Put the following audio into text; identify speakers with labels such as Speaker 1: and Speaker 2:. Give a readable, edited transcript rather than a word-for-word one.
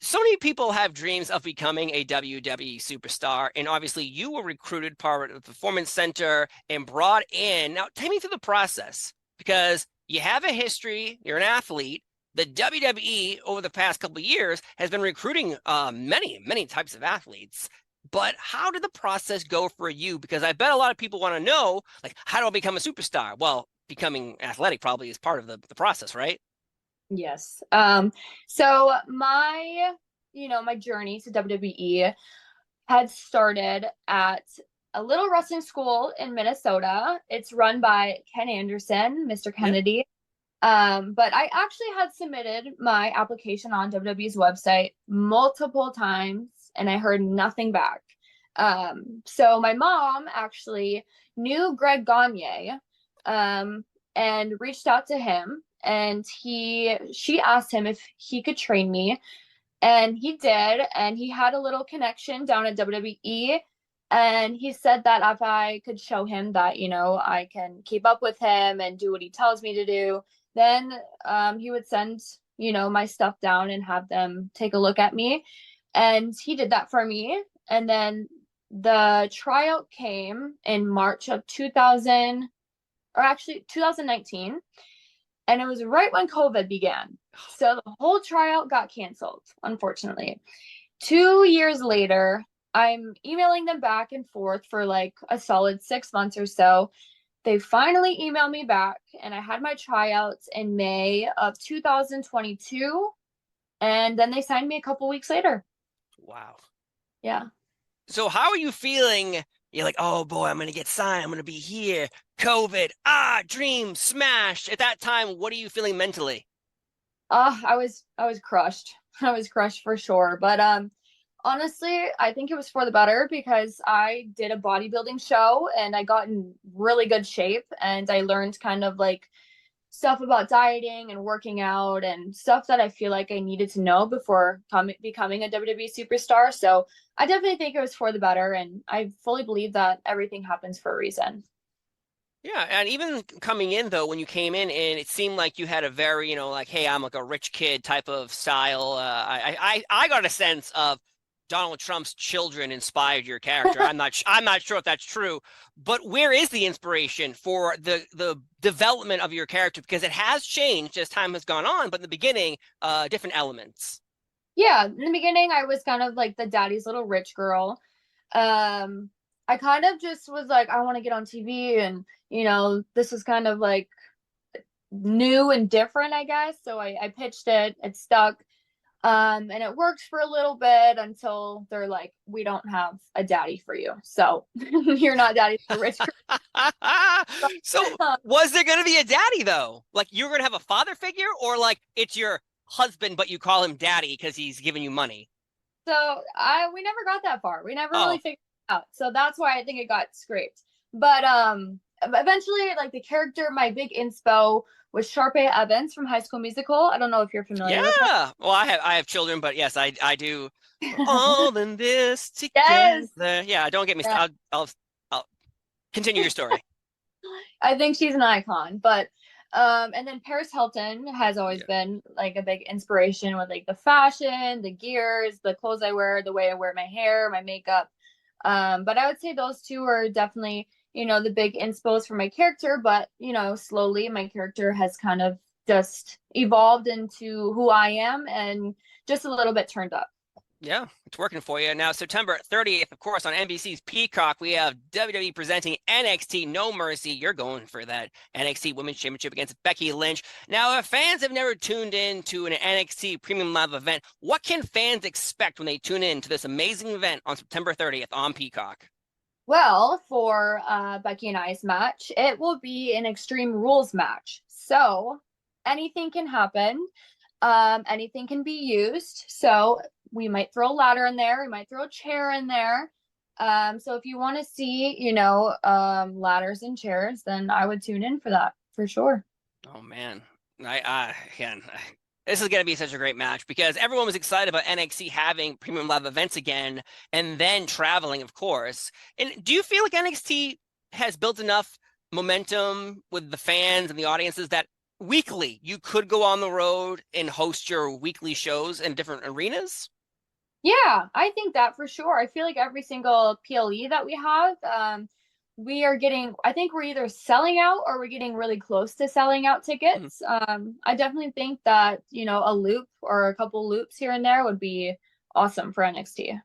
Speaker 1: So many people have dreams of becoming a WWE superstar, and obviously you were recruited part of the Performance Center and brought in. Now, take me through the process because you have a history, you're an athlete. The WWE over the past couple of years has been recruiting many types of athletes. But how did the process go for you? Because I bet a lot of people want to know, like, how do I become a superstar? Well, becoming athletic probably is part of the process, right?
Speaker 2: Yes. So my journey to WWE had started at a little wrestling school in Minnesota. It's run by Ken Anderson, Mr.
Speaker 1: Yeah.
Speaker 2: Kennedy. But I actually had submitted my application on WWE's website multiple times and I heard nothing back. So my mom actually knew Greg Gagne, and reached out to him and she asked him if he could train me and he did, and he had a little connection down at WWE. And he said that if I could show him that, I can keep up with him and do what he tells me to do, then he would send, my stuff down and have them take a look at me. And he did that for me. And then the tryout came in March of 2000, or actually 2019. And it was right when COVID began. So the whole tryout got canceled, unfortunately. 2 years later, I'm emailing them back and forth for like a solid 6 months or so. They finally emailed me back, and I had my tryouts in May of 2022. And then they signed me a couple weeks later.
Speaker 1: Wow.
Speaker 2: Yeah.
Speaker 1: So how are you feeling? You're like, oh boy, I'm going to get signed. I'm going to be here. COVID, dream smashed. At that time, what are you feeling mentally?
Speaker 2: I was crushed. I was crushed for sure. But honestly, I think it was for the better because I did a bodybuilding show and I got in really good shape and I learned kind of like stuff about dieting and working out and stuff that I feel like I needed to know before becoming a WWE superstar. So I definitely think it was for the better, and I fully believe that everything happens for a reason.
Speaker 1: Yeah, and even coming in though, when you came in, and it seemed like you had a very, like, hey, I'm like a rich kid type of style. I got a sense of Donald Trump's children inspired your character. I'm not sure if that's true, but where is the inspiration for the development of your character? Because it has changed as time has gone on, but in the beginning, different elements.
Speaker 2: Yeah, in the beginning, I was kind of like the daddy's little rich girl. I kind of just was like, I want to get on TV, and this was kind of like new and different, I guess. So I pitched it, it stuck. And it worked for a little bit until they're like, we don't have a daddy for you. So you're not daddy for rich
Speaker 1: So
Speaker 2: girl.
Speaker 1: was there going to be a daddy though? Like you're going to have a father figure, or like it's your husband, but you call him daddy because he's giving you money?
Speaker 2: So I we never got that far. We never really
Speaker 1: Oh,
Speaker 2: figured it out. So that's why I think it got scraped. But eventually, like the character, my big inspo was Sharpay Evans from High School Musical. I don't know if you're familiar with her.
Speaker 1: yeah. Well, I have children, but yes, I do. We're all in this
Speaker 2: Yes.
Speaker 1: together. Yeah, don't get me
Speaker 2: Yeah.
Speaker 1: started. I'll continue your story.
Speaker 2: I think she's an icon. But and then Paris Hilton has always
Speaker 1: Yeah.
Speaker 2: been like a big inspiration with like the fashion, the gears, the clothes I wear, the way I wear my hair, my makeup. But I would say those two are definitely, the big inspos for my character. But, slowly my character has kind of just evolved into who I am and just a little bit turned up.
Speaker 1: Yeah, it's working for you. Now, September 30th, of course, on NBC's Peacock, we have WWE presenting NXT No Mercy. You're going for that NXT Women's Championship against Becky Lynch. Now, if fans have never tuned in to an NXT Premium Live event, what can fans expect when they tune in to this amazing event on September 30th on Peacock?
Speaker 2: Well, for Becky and I's match, it will be an Extreme Rules match. So anything can happen. Anything can be used. So we might throw a ladder in there. We might throw a chair in there. So if you want to see, ladders and chairs, then I would tune in for that for sure.
Speaker 1: Oh, man. Again, this is going to be such a great match because everyone was excited about NXT having premium live events again and then traveling, of course. And do you feel like NXT has built enough momentum with the fans and the audiences that weekly, you could go on the road and host your weekly shows in different arenas.
Speaker 2: Yeah, I think that for sure. I feel like every single PLE that we have, we are getting, I think we're either selling out or we're getting really close to selling out
Speaker 1: Mhm.
Speaker 2: tickets. I definitely think that, a loop or a couple loops here and there would be awesome for NXT.